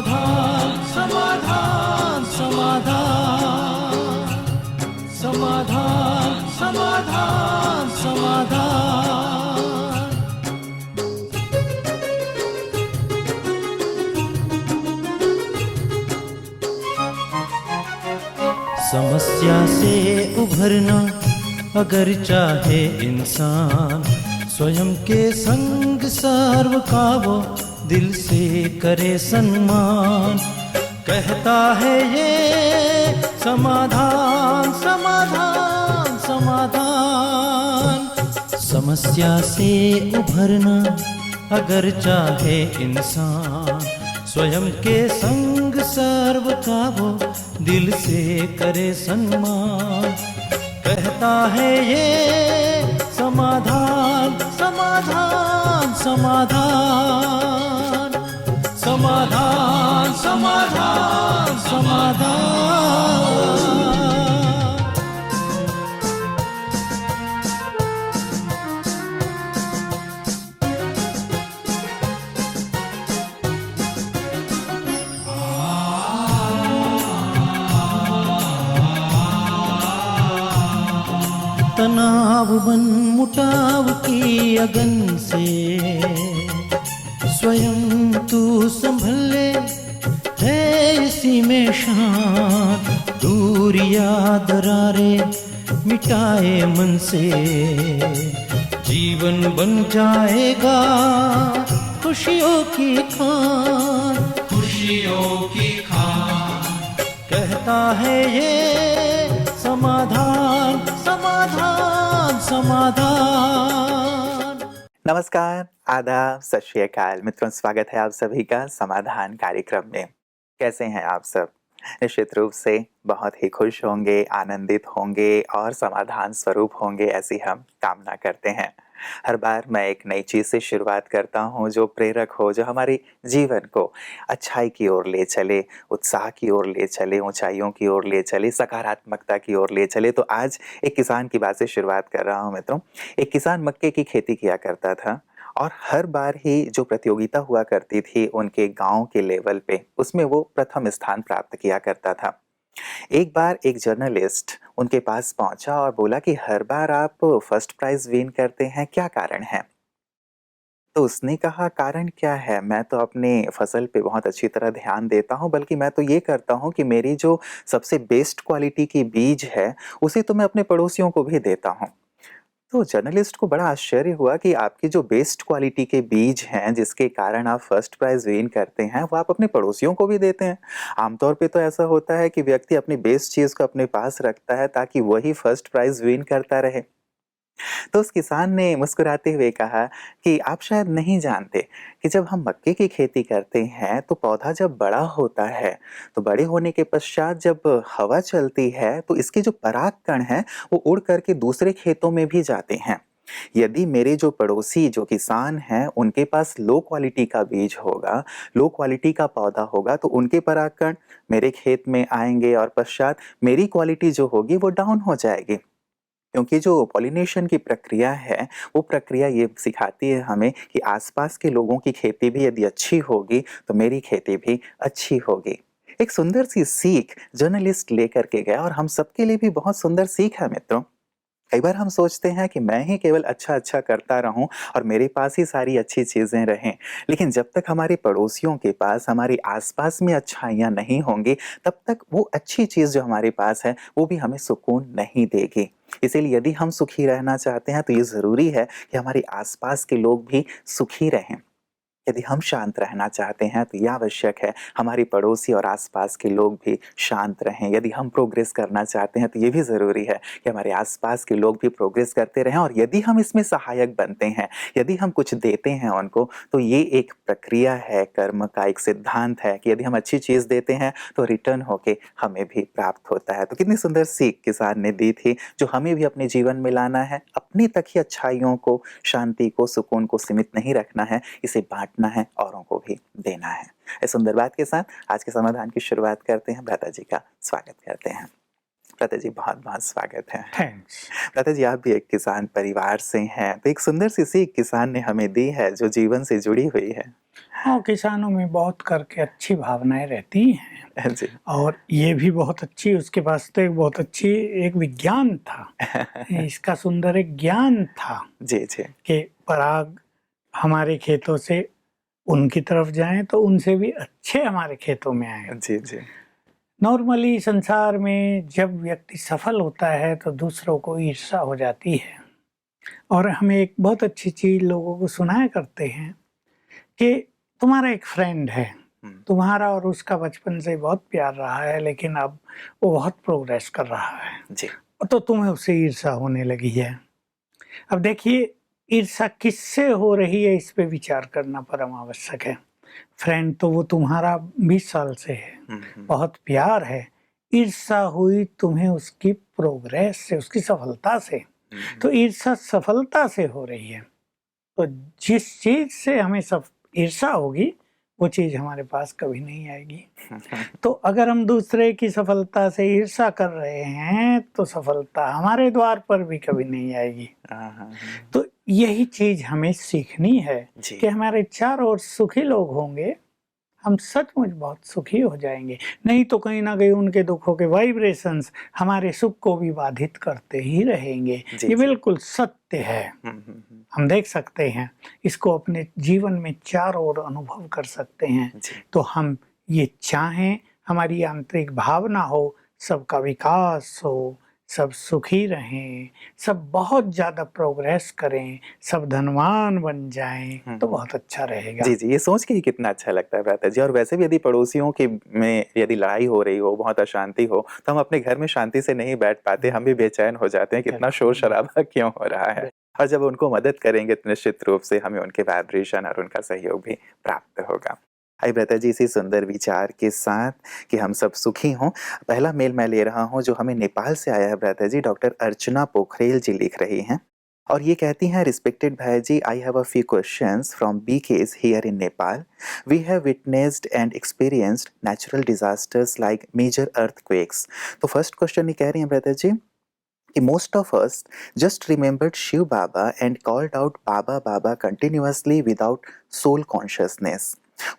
समाधान समाधान समाधान समाधान समाधान समाधान। समस्या से उभरना अगर चाहे इंसान, स्वयं के संग सर्व का वो दिल से करे सम्मान। कहता है ये समाधान समाधान समाधान। समस्या से उभरना अगर चाहे इंसान, स्वयं के संग सर्व का वो दिल से करे सम्मान। कहता है ये समाधान समाधान समाधान समाधान समाधान समाधान। तनाव मन मुटाव की अगन से स्वयं तू संभल ले, है इसी में शांत। दूरियां दरारे मिटाए मन से, जीवन बन जाएगा खुशियों की खान खुशियों की खान। कहता है ये समाधान समाधान समाधान। नमस्कार, आदाब, सत श्री अकाल मित्रों, स्वागत है आप सभी का समाधान कार्यक्रम में। कैसे हैं आप सब? निश्चित रूप से बहुत ही खुश होंगे, आनंदित होंगे और समाधान स्वरूप होंगे, ऐसी हम कामना करते हैं। हर बार मैं एक नई चीज़ से शुरुआत करता हूँ जो प्रेरक हो, जो हमारे जीवन को अच्छाई की ओर ले चले, उत्साह की ओर ले चले, ऊंचाइयों की ओर ले चले, सकारात्मकता की ओर ले चले। तो आज एक किसान की बात से शुरुआत कर रहा हूँ मित्रों। एक किसान मक्के की खेती किया करता था और हर बार ही जो प्रतियोगिता हुआ करती थी उनके गांव के लेवल पे, उसमें वो प्रथम स्थान प्राप्त किया करता था। एक बार एक जर्नलिस्ट उनके पास पहुंचा और बोला कि हर बार आप फर्स्ट प्राइज विन करते हैं, क्या कारण है? तो उसने कहा, कारण क्या है, मैं तो अपने फसल पे बहुत अच्छी तरह ध्यान देता हूँ, बल्कि मैं तो ये करता हूँ कि मेरी जो सबसे बेस्ट क्वालिटी की बीज है उसे तो मैं अपने पड़ोसियों को भी देता हूँ। तो जर्नलिस्ट को बड़ा आश्चर्य हुआ कि आपकी जो बेस्ट क्वालिटी के बीज हैं, जिसके कारण आप फर्स्ट प्राइज विन करते हैं, वो आप अपने पड़ोसियों को भी देते हैं। आमतौर पे तो ऐसा होता है कि व्यक्ति अपनी बेस्ट चीज़ को अपने पास रखता है ताकि वही फर्स्ट प्राइज विन करता रहे। तो उस किसान ने मुस्कुराते हुए कहा कि आप शायद नहीं जानते कि जब हम मक्के की खेती करते हैं तो पौधा जब बड़ा होता है, तो बड़े होने के पश्चात जब हवा चलती है तो इसके जो पराग कण हैं वो उड़ करके दूसरे खेतों में भी जाते हैं। यदि मेरे जो पड़ोसी जो किसान हैं उनके पास लो क्वालिटी का बीज होगा, लो क्वालिटी का पौधा होगा, तो उनके परागकण मेरे खेत में आएंगे और पश्चात मेरी क्वालिटी जो होगी वो डाउन हो जाएगी। क्योंकि जो पॉलिनेशन की प्रक्रिया है वो प्रक्रिया ये सिखाती है हमें कि आसपास के लोगों की खेती भी यदि अच्छी होगी तो मेरी खेती भी अच्छी होगी। एक सुंदर सी सीख जर्नलिस्ट लेकर के गया और हम सबके लिए भी बहुत सुंदर सीख है मित्रों। कई बार हम सोचते हैं कि मैं ही केवल अच्छा करता रहूं और मेरे पास ही सारी अच्छी चीजें रहें, लेकिन जब तक हमारे पड़ोसियों के पास, हमारे आसपास में अच्छाइयां नहीं होंगी, तब तक वो अच्छी चीज जो हमारे पास है वो भी हमें सुकून नहीं देगी। इसीलिए यदि हम सुखी रहना चाहते हैं तो ये जरूरी है कि हमारे आसपास के लोग भी सुखी रहें। यदि हम शांत रहना चाहते हैं तो यह आवश्यक है हमारे पड़ोसी और आसपास के लोग भी शांत रहें। यदि हम प्रोग्रेस करना चाहते हैं तो ये भी ज़रूरी है कि हमारे आसपास के लोग भी प्रोग्रेस करते रहें। और यदि हम इसमें सहायक बनते हैं, यदि हम कुछ देते हैं उनको, तो ये एक प्रक्रिया है, कर्म का एक सिद्धांत है कि यदि हम अच्छी चीज़ देते हैं तो रिटर्न होके हमें भी प्राप्त होता है। तो कितनी सुंदर सीख किसान ने दी थी जो हमें भी अपने जीवन में लाना है। अपनी तक ही अच्छाइयों को, शांति को, सुकून को सीमित नहीं रखना है, इसे बांटना है, औरों को भी देना है। इस सुंदर बात के साथ आज के समाधान की शुरुआत करते हैं। भ्राता जी का स्वागत करते हैं। भ्राता जी, बहुत बहुत स्वागत है। थैंक्स। भ्राता जी, आप भी एक किसान परिवार से हैं, तो एक सुंदर सी सीख किसान ने हमें दी है जो जीवन से जुड़ी हुई है। हाँ, किसानों में बहुत करके अच्छी भावनाएँ रहती हैं जी। और ये भी बहुत अच्छी उसके पास तो एक बहुत अच्छी एक विज्ञान था। इसका सुंदर एक ज्ञान था जी, जी। कि पराग हमारे खेतों से उनकी तरफ जाएँ तो उनसे भी अच्छे हमारे खेतों में आएँ। जी, जी। नॉर्मली संसार में जब व्यक्ति सफल होता है तो दूसरों को ईर्ष्या हो जाती है और हम एक बहुत अच्छी चीज़ लोगों को सुनाया करते हैं कि तुम्हारा एक फ्रेंड है, हुँ। तुम्हारा और उसका बचपन से बहुत प्यार रहा है लेकिन अब वो बहुत प्रोग्रेस कर रहा है, जी। तो तुम्हें उससे ईर्ष्या होने लगी है। अब देखिए ईर्ष्या किससे हो रही है इस पे विचार करना परम आवश्यक है। फ्रेंड तो वो तुम्हारा 20 साल से है, हुँ, हुँ। बहुत प्यार है। ईर्ष्या हुई तुम्हें उसकी प्रोग्रेस से, उसकी सफलता से। हुँ, तो ईर्ष्या सफलता से हो रही है। तो जिस चीज़ से हमें सब ईर्ष्या होगी, वो चीज़ हमारे पास कभी नहीं आएगी। हुँ। तो अगर हम दूसरे की सफलता से ईर्ष्या कर रहे हैं, तो सफलता हमारे द्वार पर भी कभी नहीं आएगी। हाँ, हाँ, हाँ। तो यही चीज़ हमें सीखनी है जी। कि हमारे चारों ओर सुखी लोग होंगे, हम सचमुच बहुत सुखी हो जाएँगे। नहीं तो कहीं न कहीं उनके दुखों के वाइब्रेशंस हमारे सुख को भी बाधित करते ही रहेंगे। जी, ये जी। बिल्कुल सत्य है। हुँ, हुँ, हुँ। हम देख सकते हैं, इसको अपने जीवन में चारों ओर अनुभव कर सकते हैं। जी। तो हम ये चाहें, हमारी आंतरिक भावना हो, सबका विकास हो, सब सुखी रहें, सब बहुत ज़्यादा प्रोग्रेस करें, सब धनवान बन जाएँ, हुँ, तो हुँ। बहुत अच्छा रहेगा। जी, जी, ये सोच के ही कितना अच्छा लगता है भ्राता जी। और वैसे भी यदि पड़ोसियों के में यदि लड़ाई हो रही हो, बहुत अशांति हो, तो हम अपने घर में शांति से नहीं बैठ पाते, हम भी बेचैन हो जाते हैं, कितना शोर-शराबा क्यों हो रहा है। और जब उनको मदद करेंगे तो निश्चित रूप से हमें उनके वाइब्रेशन और उनका सहयोग भी प्राप्त होगा। आइए भ्राता जी, इसी सुंदर विचार के साथ कि हम सब सुखी हों, पहला मेल मैं ले रहा हूँ जो हमें नेपाल से आया है भ्राता जी, डॉक्टर अर्चना पोखरेल जी लिख रही हैं। और ये कहती हैं, respected bhai ji, I have a few questions from BKs here in Nepal. We have witnessed and experienced natural disasters like major earthquakes. तो फर्स्ट क्वेश्चन ये कह रही हैं ब्रदर जी कि most of us just remembered Shiv Baba and called out Baba Baba continuously without soul consciousness.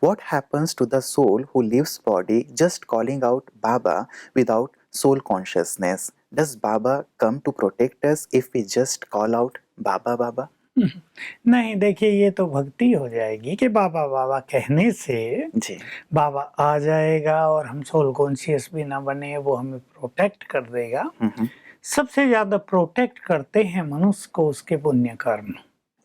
What happens to the soul who leaves body just calling out Baba without soul consciousness? Does Baba come to protect us if we just call out Baba Baba? नहीं, देखिए ये तो भक्ति हो जाएगी कि बाबा बाबा कहने से जी। बाबा आ जाएगा और हम सोल कॉन्शियस भी ना बने, वो हमें प्रोटेक्ट कर देगा। हुँ। सबसे ज़्यादा प्रोटेक्ट करते हैं मनुष्य को उसके पुण्य कर्म।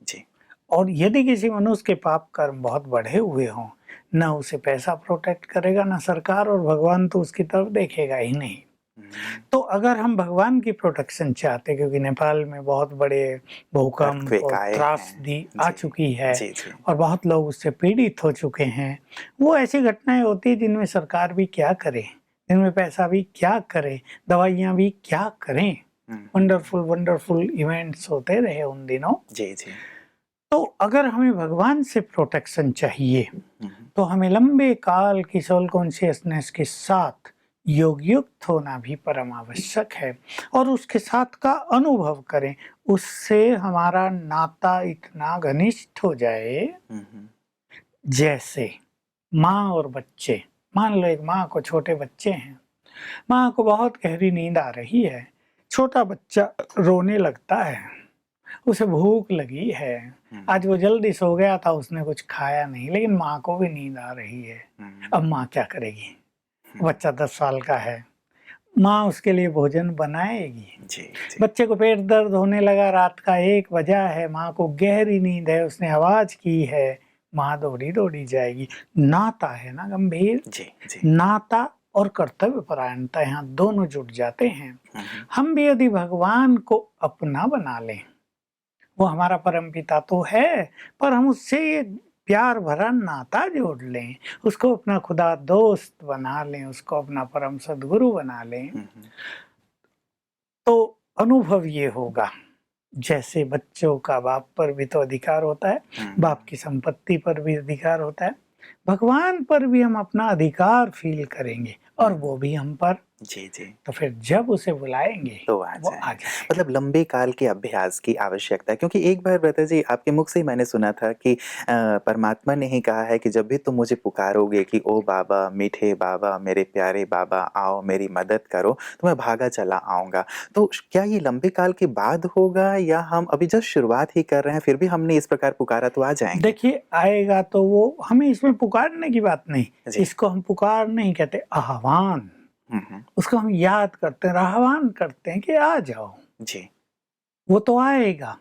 जी। और यदि किसी मनुष्य के पाप कर्म बहुत बढ़े हुए हों, ना उसे पैसा प्रोटेक्ट करेगा, ना सरकार, और भगवान तो उसकी तरफ देखेगा ही नहीं। हुँ। तो अगर हम भगवान की प्रोटेक्शन चाहते, क्योंकि नेपाल में बहुत बड़े भूकंप अर्थक्वेक और आए हैं। त्रासदी आ जी। चुकी है जी, जी। और बहुत लोग उससे पीड़ित हो चुके हैं। वो ऐसी घटनाएं होती हैं जिनमें सरकार भी क्या करे, जिनमें पैसा भी क्या करे, दवाइयाँ भी क्या करें। हुँ। वंडरफुल वंडरफुल इवेंट्स होते रहे उन दिनों। जी, जी। तो अगर हमें भगवान से प्रोटेक्शन चाहिए, हुँ। तो हमें लंबे काल की सोल कॉन्शियसनेस के साथ योग युक्त होना भी परम आवश्यक है और उसके साथ का अनुभव करें। उससे हमारा नाता इतना घनिष्ठ हो जाए, हुँ। जैसे माँ और बच्चे। मान लो एक माँ को छोटे बच्चे हैं, माँ को बहुत गहरी नींद आ रही है, छोटा बच्चा रोने लगता है, उसे भूख लगी है, हुँ। आज वो जल्दी सो गया था, उसने कुछ खाया नहीं, लेकिन माँ को भी नींद आ रही है। हुँ। अब माँ क्या करेगी? हुँ। बच्चा 10 साल का है, माँ उसके लिए भोजन बनाएगी। जी, जी। बच्चे को पेट दर्द होने लगा, रात का 1 बजा है, माँ को गहरी नींद है, उसने आवाज़ की है, माँ दौड़ी-दौड़ी जाएगी। नाता है ना गंभीर, जी, जी। नाता और कर्तव्य परायणता यहाँ दोनों जुड़ जाते हैं। हुँ। हम भी यदि भगवान को अपना बना लें, वो हमारा परमपिता तो है, पर हम उससे ये प्यार भरा नाता जोड़ लें, उसको अपना खुदा दोस्त बना लें, उसको अपना परम सद्गुरु बना लें, हुँ। तो अनुभव ये होगा, जैसे बच्चों का बाप पर भी तो अधिकार होता है, हुँ। बाप की संपत्ति पर भी अधिकार होता है, भगवान पर भी हम अपना अधिकार फ़ील करेंगे और वो भी हम पर। जी, जी। तो फिर जब उसे बुलाएँगे, तो आ वो जाए। आ जाएगा। मतलब लंबे काल के अभ्यास की आवश्यकता है क्योंकि एक बार ब्रता जी आपके मुख से ही मैंने सुना था कि परमात्मा ने ही कहा है कि जब भी तुम मुझे पुकारोगे कि ओ बाबा, मीठे बाबा, मेरे प्यारे बाबा आओ मेरी मदद करो, तो मैं भागा चला आऊँगा। तो क्या ये लंबे काल के बाद होगा या हम अभी जस्ट शुरुआत ही कर रहे हैं, फिर भी हमने इस प्रकार पुकारा तो आ जाएँगे? देखिए, आएगा तो वो हमें इसमें पुकारने की बात नहीं, जी। इसको हम पुकार नहीं कहते, आह्वान। हुँ, हुँ। उसको हम याद करते हैं, आह्वान करते हैं कि आ जाओ। जी। वो तो आएगा,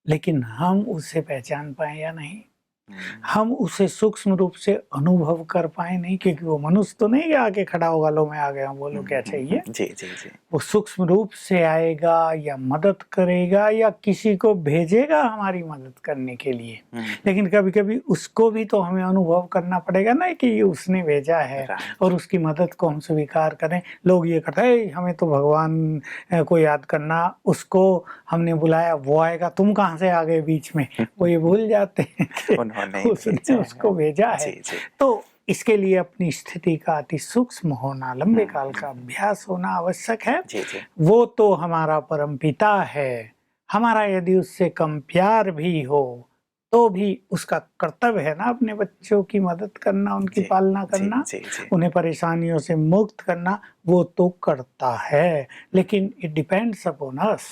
लेकिन हम उसे पहचान पाएँ या नहीं? हुँ। हम उसे सूक्ष्म रूप से अनुभव कर पाए नहीं, क्योंकि वो मनुष्य तो नहीं कि आके खड़ा होगा, लो मैं आ गया हूँ, बोलो क्या चाहिए। जी, जी, जी। वो सूक्ष्म रूप से आएगा या मदद करेगा या किसी को भेजेगा हमारी मदद करने के लिए। हुँ, लेकिन कभी-कभी उसको भी तो हमें अनुभव करना पड़ेगा ना कि ये उसने भेजा है राइट। और उसकी मदद को हम स्वीकार करें। लोग ये कहते हैं हमें तो भगवान को याद करना, उसको हमने बुलाया वो आएगा, तुम कहाँ से आ गए बीच में? वो ये भूल जाते हैं कि उन्होंने ही उसने भेजा है। उसको भेजा है। जी, जी। तो इसके लिए अपनी स्थिति का अति सूक्ष्म होना, लंबे हुँ, काल हुँ, का हुँ। अभ्यास होना आवश्यक है। जी, जी। वो तो हमारा परमपिता है। हमारा यदि उससे कम प्यार भी हो, तो भी उसका कर्तव्य है ना अपने बच्चों की मदद करना, उनकी जी, पालना जी, करना, जी, जी। उन्हें परेशानियों से मुक्त करना, वो तो करता है। लेकिन इट डिपेंड्स अपॉन अस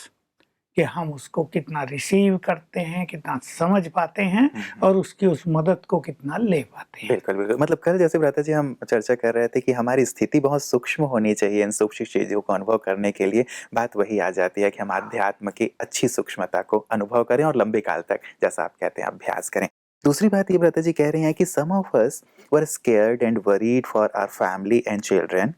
कि हम उसको कितना रिसीव करते हैं, कितना समझ पाते हैं हुँ, हुँ। और उसकी उस मदद को कितना ले पाते हैं। बिल्कुल, बिल्कुल। मतलब कल जैसे भ्राता जी हम चर्चा कर रहे थे कि हमारी स्थिति बहुत सूक्ष्म होनी चाहिए इन सूक्ष्म चीज़ों को अनुभव करने के लिए। बात वही आ जाती है कि हम आध्यात्म की अच्छी सूक्ष्मता को अनुभव करें और लंबे काल तक जैसा आप कहते हैं अभ्यास करें। दूसरी बात ये भ्राता जी कह रहे हैं कि some of us were scared and worried for our family and children.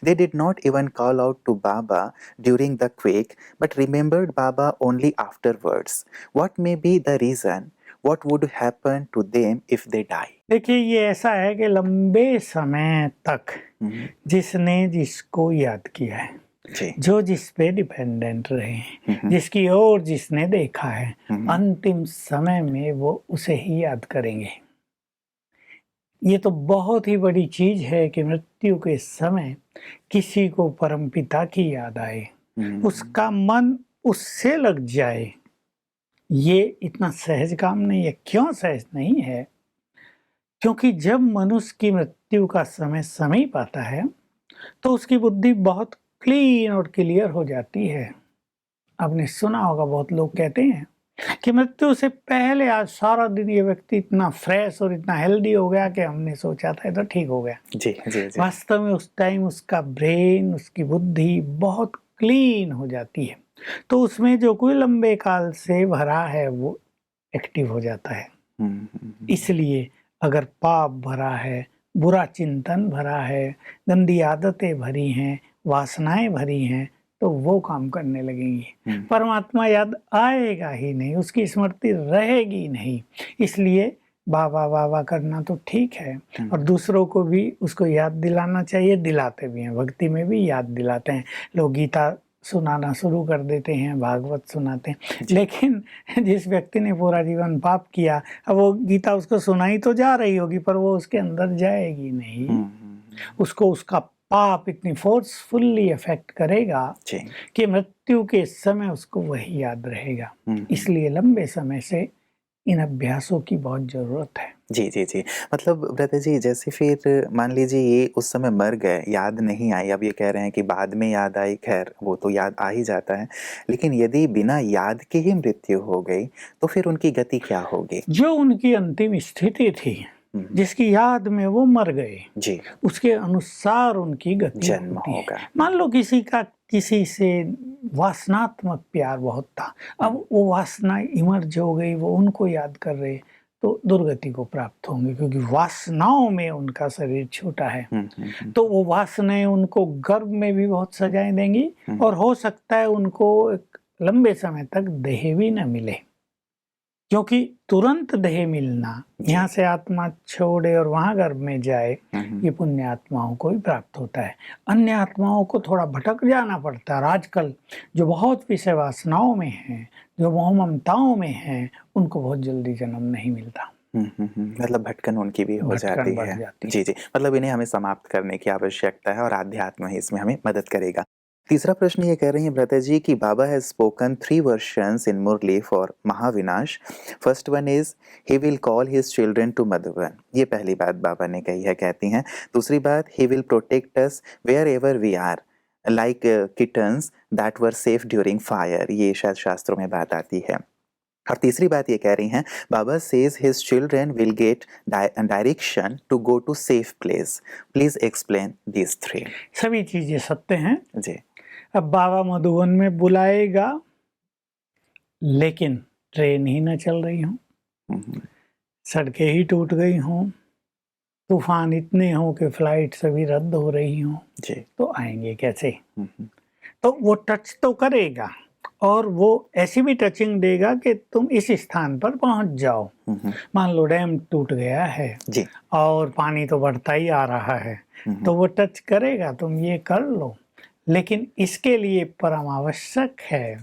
They did not even call out to Baba during the quake but remembered Baba only afterwards. What may be the reason? What would happen to them if they die? देखिए, ये ऐसा है कि लंबे समय तक हुँ, जिसने जिसको याद किया है, जी। जो जिस पे डिपेंडेंट रहे हैं, हुँ, हुँ, जिसकी ओर जिसने देखा है, हुँ, हुँ, अंतिम समय में वो उसे ही याद करेंगे। ये तो बहुत ही बड़ी चीज है कि मृत्यु के समय किसी को परमपिता की याद आए, हुँ, उसका मन उससे लग जाए। ये इतना सहज काम नहीं है। क्यों सहज नहीं है? क्योंकि जब मनुष्य की मृत्यु का समय समीप पाता है, तो उसकी बुद्धि बहुत क्लीन और क्लियर हो जाती है। आपने सुना होगा, बहुत लोग कहते हैं कि मृत्यु से पहले आज सारा दिन ये व्यक्ति इतना फ्रेश और इतना हेल्दी हो गया कि हमने सोचा था ये तो ठीक हो गया। जी, जी, जी। वास्तव में उस टाइम उसका ब्रेन, उसकी बुद्धि बहुत क्लीन हो जाती है। तो उसमें जो कोई लंबे काल से भरा है वो एक्टिव हो जाता है। हुँ, हुँ, हुँ, इसलिए अगर पाप भरा है, बुरा चिंतन भरा है, गंदी आदतें भरी हैं, वासनाएं भरी हैं, तो वो काम करने लगेंगी। हुँ, परमात्मा याद आएगा ही नहीं, उसकी स्मृति रहेगी नहीं। इसलिए बाबा बाबा करना तो ठीक है हुँ, और दूसरों को भी उसको याद दिलाना चाहिए, दिलाते भी हैं। भक्ति में भी याद दिलाते हैं। लोग गीता सुनाना शुरू कर देते हैं, भागवत सुनाते हैं। जी। लेकिन जिस व्यक्ति ने पूरा जीवन पाप किया, अब वो गीता उसको सुनाई तो जा रही होगी, पर वो उसके अंदर जाएगी नहीं। हुँ, हुँ, हुँ, उसको उसका पाप इतनी फोर्सफुल्ली इफेक्ट करेगा जी। कि मृत्यु के समय उसको वही याद रहेगा। हुँ, हुँ। इसलिए लंबे समय से इन अभ्यासों की बहुत ज़रूरत है। जी, जी, जी। मतलब भ्राता जी जैसे फिर मान लीजिए ये उस समय मर गए, याद नहीं आई, अब ये कह रहे हैं कि बाद में याद आई, ख़ैर वो तो याद आ ही जाता है। लेकिन यदि बिना याद के ही मृत्यु हो गई, तो फिर उनकी गति क्या होगी? जो उनकी अंतिम स्थिति थी, हुँ, हुँ। जिसकी याद में वो मर गए, जी, उसके अनुसार उनकी गति जन्म होती है। होगा। मान लो किसी का किसी से वासनात्मक प्यार बहुत था, अब वो वासना इमर्ज हो गई, वो उनको याद कर रहे, तो दुर्गति को प्राप्त होंगे, क्योंकि वासनाओं में उनका शरीर छूटा है। हुँ, हुँ, हुँ, तो वो वासनाएं उनको गर्भ में भी बहुत सजाएं देंगी हुँ। और हो सकता है उनको एक लंबे समय तक देह भी न मिले, क्योंकि तुरंत देह मिलना, जी। यहाँ से आत्मा छोड़े और वहां गर्भ में जाए, हुँ, हुँ। ये पुण्य आत्माओं को ही प्राप्त होता है। अन्य आत्माओं को थोड़ा भटक जाना पड़ता है। और आजकल जो बहुत विषय वासनाओं में हैं, जो मोह ममताओं में हैं, उनको बहुत जल्दी जन्म नहीं मिलता। मतलब भटकन उनकी भी हो भटकन जाती बढ़ है। जाती है। जी, जी। मतलब इन्हें हमें समाप्त करने की आवश्यकता है और आध्यात्म ही इसमें हमें मदद करेगा। तीसरा प्रश्न ये कह रही हैं भ्राता जी कि Baba has spoken 3 versions in Murli for Mahavinash. First one is he will call his children to Madhuban. ये पहली बात बाबा ने कही है, कहती हैं। दूसरी बात, he will protect us wherever we are like kittens that were safe during fire. ये शायद शास्त्रों में बात आती है। और तीसरी बात ये कह रही हैं, Baba says his children will get direction to go to safe place. Please explain this 3। सभी चीजें सत्य हैं। जी। अब बाबा मधुबन में बुलाएगा, लेकिन ट्रेन ही न चल रही हूँ, हम्म, सड़कें ही टूट गई हों, तूफान इतने हों कि फ्लाइट सभी रद्द हो रही हों, जी। तो आएंगे कैसे? हम्म, तो वो टच तो करेगा, और वो ऐसी भी टचिंग देगा कि तुम इस स्थान पर पहुंच जाओ। मान लो डैम टूट गया है जी। और पानी तो बढ़ता ही आ रहा है, तो वो टच करेगा, तुम ये कर लो, लेकिन इसके लिए परम आवश्यक है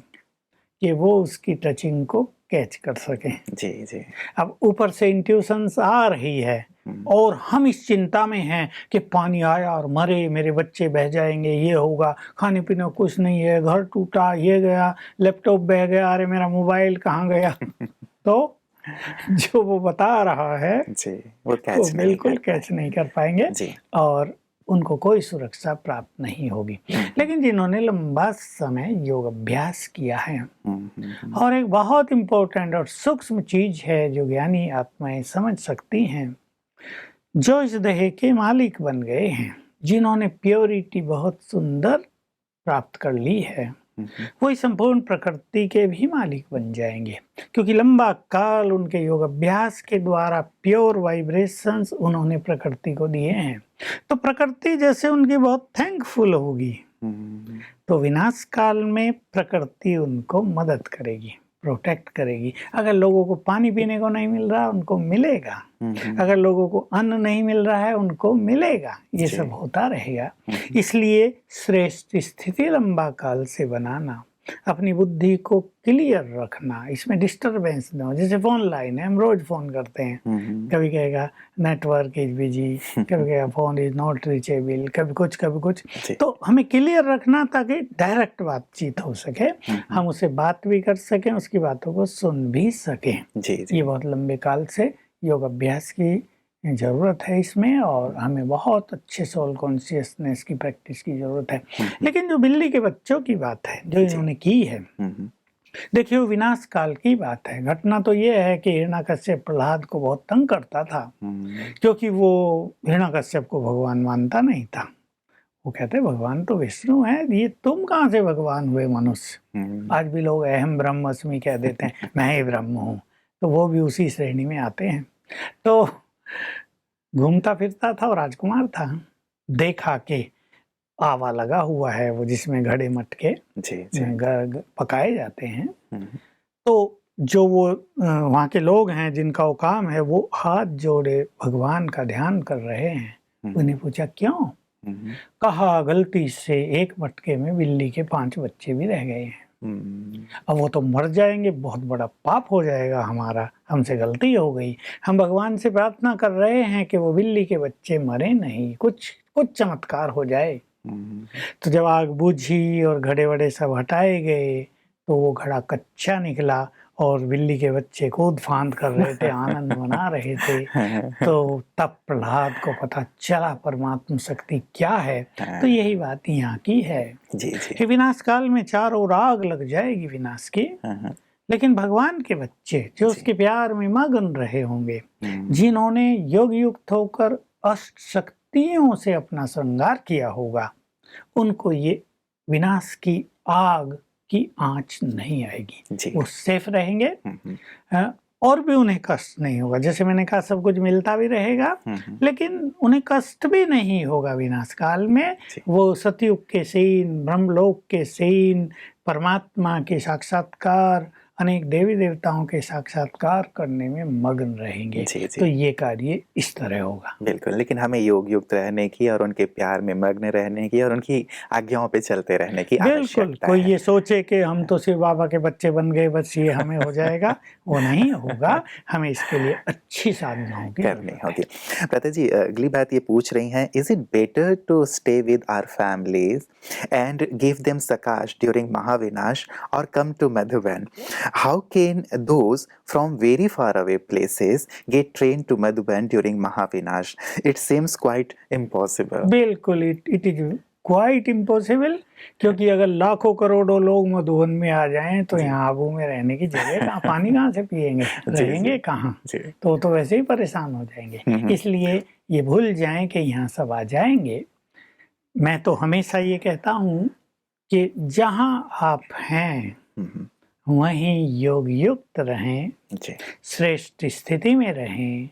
कि वो उसकी टचिंग को कैच कर सकें। जी, जी। अब ऊपर से इंट्यूशंस आ रही है और हम इस चिंता में हैं कि पानी आया और मरे, मेरे बच्चे बह जाएंगे, ये होगा, खाने पीने को कुछ नहीं है, घर टूटा, ये गया, लैपटॉप बह गया, अरे मेरा मोबाइल कहाँ गया। तो जो वो बता रहा है जी, वो वो कैच नहीं बिल्कुल कर कैच नहीं कर पाएंगे जी। और उनको कोई सुरक्षा प्राप्त नहीं होगी। लेकिन जिन्होंने लंबा समय योग अभ्यास किया है, और एक बहुत इम्पोर्टेंट और सूक्ष्म चीज है जो ज्ञानी आत्माएं समझ सकती हैं, जो इस देह के मालिक बन गए हैं, जिन्होंने प्योरिटी बहुत सुंदर प्राप्त कर ली है, वो इस संपूर्ण प्रकृति के भी मालिक बन जाएंगे, क्योंकि लंबा काल उनके योग अभ्यास के द्वारा प्योर वाइब्रेशंस उन्होंने प्रकृति को दिए हैं। तो प्रकृति जैसे उनकी बहुत थैंकफुल होगी, तो विनाश काल में प्रकृति उनको मदद करेगी, प्रोटेक्ट करेगी। अगर लोगों को पानी पीने को नहीं मिल रहा, उनको मिलेगा। अगर लोगों को अन्न नहीं मिल रहा है, उनको मिलेगा। ये सब होता रहेगा। इसलिए श्रेष्ठ स्थिति लंबा काल से बनाना, अपनी बुद्धि को क्लियर रखना, इसमें डिस्टरबेंस न हो। जैसे फोन लाइन है, हम रोज फोन करते हैं, कभी कहेगा नेटवर्क इज बिजी, कभी कहेगा फोन इज नॉट रीचेबल, कभी कुछ। तो हमें क्लियर रखना ताकि डायरेक्ट बातचीत हो सके, हम उसे बात भी कर सकें, उसकी बातों को सुन भी सकें। जी। ये बहुत लंबे काल से योग अभ्यास की ज़रूरत है इसमें, और हमें बहुत अच्छे सोल कॉन्शियसनेस की प्रैक्टिस की ज़रूरत है। लेकिन जो बिल्ली के बच्चों की बात है जो इन्होंने की है, देखिए वो विनाश काल की बात है। घटना तो ये है कि हिरण्यकश्यप प्रहलाद को बहुत तंग करता था, क्योंकि वो हिरण्यकश्यप को भगवान मानता नहीं था। वो कहते भगवान तो विष्णु है, ये तुम कहाँ से भगवान हुए मनुष्य। आज भी लोग अहम ब्रह्मस्मि कह देते हैं, मैं ही ब्रह्म हूँ, तो वो भी उसी श्रेणी में आते हैं। तो घूमता फिरता था और राजकुमार था, देखा कि आवा लगा हुआ है वो जिसमें घड़े मटके पकाए जाते हैं। तो जो वो वहाँ के लोग हैं जिनका वो काम है, वो हाथ जोड़े भगवान का ध्यान कर रहे हैं। उन्हें पूछा क्यों? कहा गलती से एक मटके में बिल्ली के 5 बच्चे भी रह गए हैं। अब वो तो मर जाएंगे, बहुत बड़ा पाप हो जाएगा हमारा, हमसे गलती हो गई। हम भगवान से प्रार्थना कर रहे हैं कि वो बिल्ली के बच्चे मरे नहीं, कुछ चमत्कार हो जाए। तो जब आग बुझी और घड़े वड़े सब हटाए गए, तो वो घड़ा कच्चा निकला और बिल्ली के बच्चे कूद फांद कर रहे थे, आनंद मना रहे थे। तो तब प्रहलाद को पता चला परमात्मा शक्ति क्या है। तो यही बात यहाँ की है कि विनाश काल में चारों आग लग जाएगी विनाश की, लेकिन भगवान के बच्चे जो उसके प्यार में मगन रहे होंगे, जिन्होंने योग युक्त होकर अष्ट शक्तियों से अपना श्रृंगार किया होगा, उनको ये विनाश की आग की आंच नहीं आएगी। वो सेफ रहेंगे और भी उन्हें कष्ट नहीं होगा। जैसे मैंने कहा, सब कुछ मिलता भी रहेगा, लेकिन उन्हें कष्ट भी नहीं होगा विनाश काल में। वो सतयुग के सीन, ब्रह्मलोक के सीन, परमात्मा के साक्षात्कार, अनेक देवी देवताओं के साक्षात्कार करने में मग्न रहेंगे। जी, जी। तो ये कार्य इस तरह होगा। बिल्कुल, लेकिन हमें योग युक्त रहने की और उनके प्यार में मग्न रहने की और उनकी आज्ञाओं पे चलते रहने की बिल्कुल, आवश्यकता कोई है। ये सोचे कि हम तो शिव बाबा के बच्चे बन गए, बस ये हमें हो जाएगा, वो नहीं होगा। हमें इसके लिए अच्छी साधनाओं की करनी ज़रूरत है। होगी। प्रथा जी, अगली बात ये पूछ रही हैं, is it better to stay with our families and give them sakash during Mahavinash और come to Madhuban? How can those from very far away places get train to Madhuban during Mahavinash? It seems quite impossible. बिल्कुल, इट इज़ क्वाइट इम्पॉसिबल, क्योंकि अगर लाखों करोड़ों लोग मधुबन में आ जाएँ तो जी। यहाँ आबू में रहने की जगह कहाँ, पानी कहाँ से पिएँगे? जी, रहेंगे जी। कहाँ? जी। तो वो तो वैसे ही परेशान हो जाएँगे। हुँ, हुँ। इसलिए ये भूल जाएँ कि यहाँ सब आ जाएँगे। मैं तो हमेशा ये कहता हूँ कि जहाँ आप हैं, हुँ, हुँ। वहीं योग युक्त रहें, जी। श्रेष्ठ स्थिति में रहें,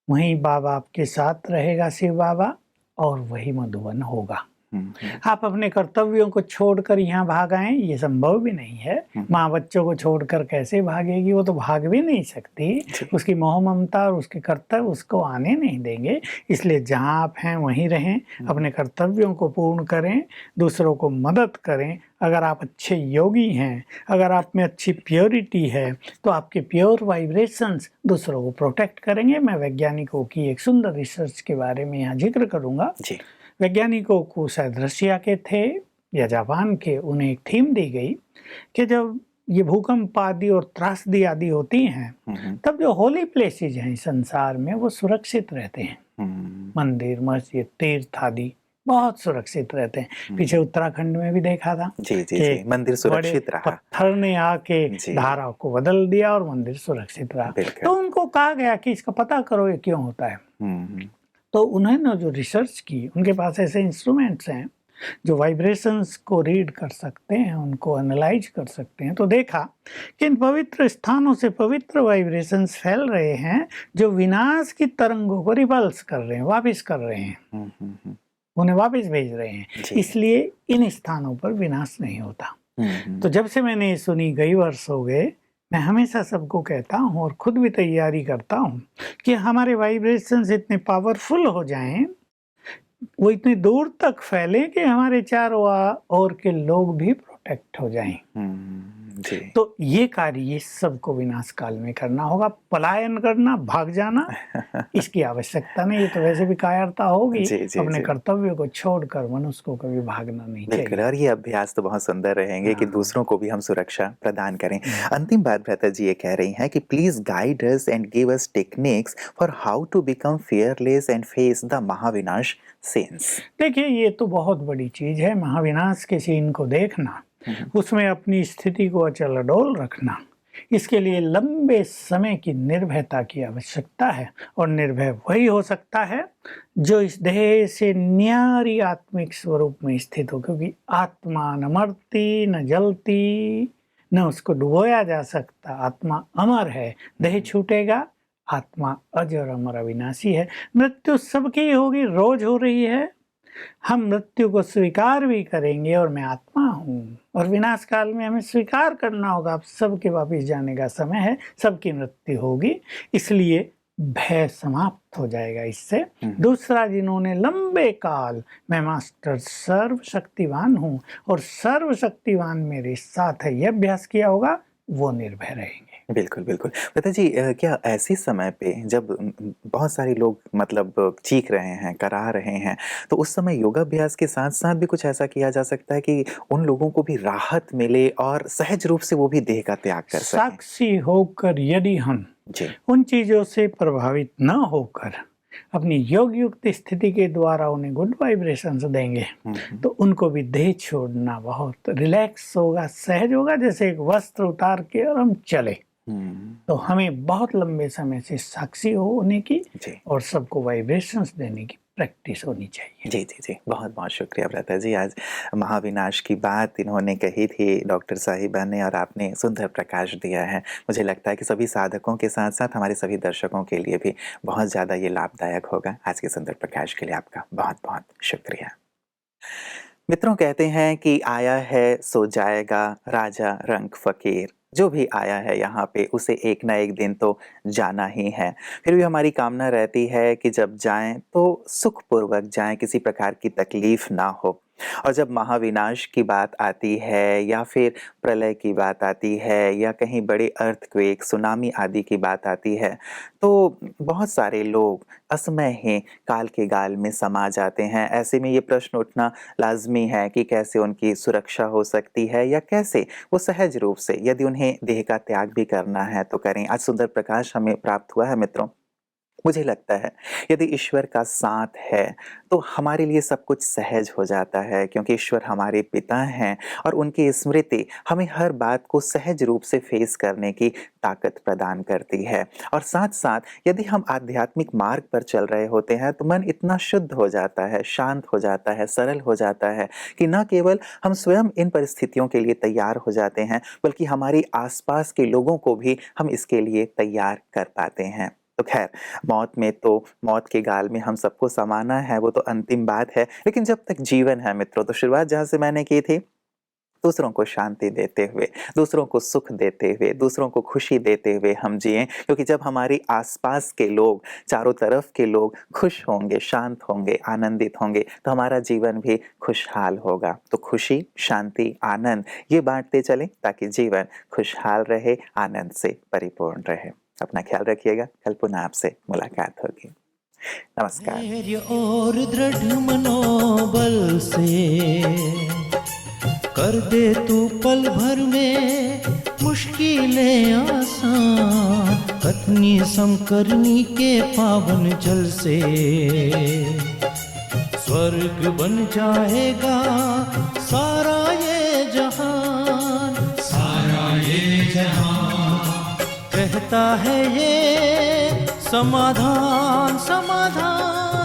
वहीं बाबा आपके साथ रहेगा, शिव बाबा, और वही मधुबन होगा। हुँ, हुँ। आप अपने कर्तव्यों को छोड़कर यहाँ भाग आएँ, ये संभव भी नहीं है। माँ बच्चों को छोड़कर कैसे भागेगी? वो तो भाग भी नहीं सकती। जी। उसकी मोह ममता और उसके कर्तव्य उसको आने नहीं देंगे। इसलिए जहाँ आप हैं वहीं रहें, अपने कर्तव्यों को पूर्ण करें, दूसरों को मदद करें। अगर आप अच्छे योगी हैं, अगर आप में अच्छी प्योरिटी है, तो आपके प्योर वाइब्रेशंस दूसरों को प्रोटेक्ट करेंगे। मैं वैज्ञानिकों की एक सुंदर रिसर्च के बारे में यहाँ ज़िक्र करूँगा। जी। वैज्ञानिकों को शायद रशिया के थे या जापान के, उन्हें एक थीम दी गई कि जब ये भूकंप आदि और त्रासदी आदि होती हैं, हुँ, हुँ। तब जो होली प्लेसेज हैं संसार में वो सुरक्षित रहते हैं। हुँ। मंदिर, मस्जिद, तीर्थ आदि बहुत सुरक्षित रहते हैं। पीछे उत्तराखंड में भी देखा था जी, जी, कि जी। मंदिर बड़े सुरक्षित रहा। पत्थर ने आके जी। धारा को बदल दिया और मंदिर सुरक्षित रहा। बिल्कुल। तो उनको कहा गया कि इसका पता करो ये क्यों होता है। हुँ, हुँ। तो उन्होंने जो रिसर्च की, उनके पास ऐसे इंस्ट्रूमेंट्स हैं जो वाइब्रेशंस को रीड कर सकते हैं, उनको एनालाइज कर सकते हैं। तो देखा कि इन पवित्र स्थानों से पवित्र वाइब्रेशंस फैल रहे हैं जो विनाश की तरंगों को रिपल्स कर रहे हैं, वापस कर रहे हैं, हुँ, हुँ, हुँ। उन्हें वापस भेज रहे हैं। जी। इसलिए इन स्थानों पर विनाश नहीं होता। हुँ, हुँ। तो जब से मैंने ये सुनी, कई वर्ष हो गए, मैं हमेशा सबको कहता हूँ और खुद भी तैयारी करता हूँ कि हमारे वाइब्रेशंस इतने पावरफुल हो जाएं, वो इतनी दूर तक फैले कि हमारे चारों ओर के लोग भी प्रोटेक्ट हो जाएं। हुँ, जी। तो ये कार्य ये सबको विनाश काल में करना होगा। पलायन करना, भाग जाना, इसकी आवश्यकता नहीं। ये तो वैसे भी कायरता होगी। जी, जी, अपने जी। कर्तव्यों को छोड़कर मनुष्य को कभी भागना नहीं बिल्कुल, चाहिए। और ये अभ्यास तो बहुत सुंदर रहेंगे कि हाँ। दूसरों को भी हम सुरक्षा प्रदान करें। हुँ। अंतिम बात भ्राता जी ये कह रही हैं कि please guide us and give us techniques for how to become fearless and face the Mahavinash scenes. देखिए, ये तो बहुत बड़ी चीज़ है, महाविनाश के सीन को देखना, हुँ, हुँ। उसमें अपनी स्थिति को अचल अडोल रखना। इसके लिए लंबे समय की निर्भयता की आवश्यकता है, और निर्भय वही हो सकता है जो इस देह से न्यारी आत्मिक स्वरूप में स्थित हो, क्योंकि आत्मा न मरती न जलती, न उसको डुबोया जा सकता। आत्मा अमर है, देह छूटेगा, आत्मा अजर अमर अविनाशी है। मृत्यु सबकी होगी, रोज हो रही है। हम मृत्यु को स्वीकार भी करेंगे, और मैं आत्मा हूँ, और विनाश काल में हमें स्वीकार करना होगा। अब सबके वापिस जाने का समय है, सबकी मृत्यु होगी। इसलिए भय समाप्त हो जाएगा इससे। दूसरा, जिन्होंने लंबे काल मैं मास्टर सर्वशक्तिवान हूँ और सर्वशक्तिवान मेरे साथ है, यह अभ्यास किया होगा, वो निर्भय रहेंगे। बिल्कुल, बिल्कुल। पता जी, क्या ऐसे समय पे जब बहुत सारे लोग मतलब चीख रहे हैं, करा रहे हैं, तो उस समय योगाभ्यास के साथ-साथ भी कुछ ऐसा किया जा सकता है कि उन लोगों को भी राहत मिले और सहज रूप से वो भी देह का त्याग कर सकें? साक्षी होकर यदि हम जी। उन चीजों से प्रभावित न होकर अपनी योग युक्त स्थिति के द्वारा उन्हें गुड वाइब्रेशंस देंगे, हुँ, हुँ। तो उनको भी देह छोड़ना बहुत रिलैक्स होगा, सहज होगा, जैसे एक वस्त्र उतार के और हम चले। हुँ। तो हमें बहुत लंबे समय से साक्षी होने की जी। और सबको वाइब्रेशंस देने की प्रैक्टिस होनी चाहिए। जी, जी, जी। बहुत-बहुत शुक्रिया भ्राता जी। आज महाविनाश की बात इन्होंने कही थी डॉक्टर साहिबा ने, और आपने सुंदर प्रकाश दिया है। मुझे लगता है कि सभी साधकों के साथ-साथ हमारे सभी दर्शकों के लिए भी बहुत ज़्यादा ये लाभदायक होगा। आज के सुंदर प्रकाश के लिए आपका बहुत-बहुत शुक्रिया। मित्रों, कहते हैं कि आया है सो जाएगा, राजा रंक फ़कीर। जो भी आया है यहाँ पे उसे एक ना एक दिन तो जाना ही है। फिर भी हमारी कामना रहती है कि जब जाएं तो सुखपूर्वक जाएं, किसी प्रकार की तकलीफ ना हो। और जब महाविनाश की बात आती है या फिर प्रलय की बात आती है या कहीं बड़े अर्थक्वेक, सुनामी आदि की बात आती है, तो बहुत सारे लोग असमय ही काल के गाल में समा जाते हैं। ऐसे में ये प्रश्न उठना लाज़मी है कि कैसे उनकी सुरक्षा हो सकती है या कैसे वो सहज रूप से, यदि उन्हें देह का त्याग भी करना है तो करें। आज सुंदर प्रकाश हमें प्राप्त हुआ है मित्रों। मुझे लगता है यदि ईश्वर का साथ है तो हमारे लिए सब कुछ सहज हो जाता है, क्योंकि ईश्वर हमारे पिता हैं और उनकी स्मृति हमें हर बात को सहज रूप से फेस करने की ताकत प्रदान करती है। और साथ साथ यदि हम आध्यात्मिक मार्ग पर चल रहे होते हैं तो मन इतना शुद्ध हो जाता है, शांत हो जाता है, सरल हो जाता है कि न केवल हम स्वयं इन परिस्थितियों के लिए तैयार हो जाते हैं, बल्कि हमारी आसपास के लोगों को भी हम इसके लिए तैयार कर पाते हैं। तो खैर, मौत में तो मौत के गाल में हम सबको समाना है, वो तो अंतिम बात है। लेकिन जब तक जीवन है मित्रों, तो शुरुआत जहाँ से मैंने की थी, दूसरों को शांति देते हुए, दूसरों को सुख देते हुए, दूसरों को खुशी देते हुए हम जिएं। क्योंकि जब हमारी आसपास के लोग, चारों तरफ के लोग खुश होंगे, शांत होंगे, आनंदित होंगे, तो हमारा जीवन भी खुशहाल होगा। तो खुशी, शांति, आनंद ये बांटते चलें ताकि जीवन खुशहाल रहे, आनंद से परिपूर्ण रहे। अपना ख्याल रखिएगा। कल पुनः आपसे मुलाकात होगी। नमस्कार। धैर्य और दृढ़ मनोबल से कर दे तू पल भर में मुश्किलें आसान, कतनी समकरनी के पावन जल से स्वर्ग बन जाएगा सारा ये जहान, सारा ये जहान। कहता है ये समाधान, समाधान।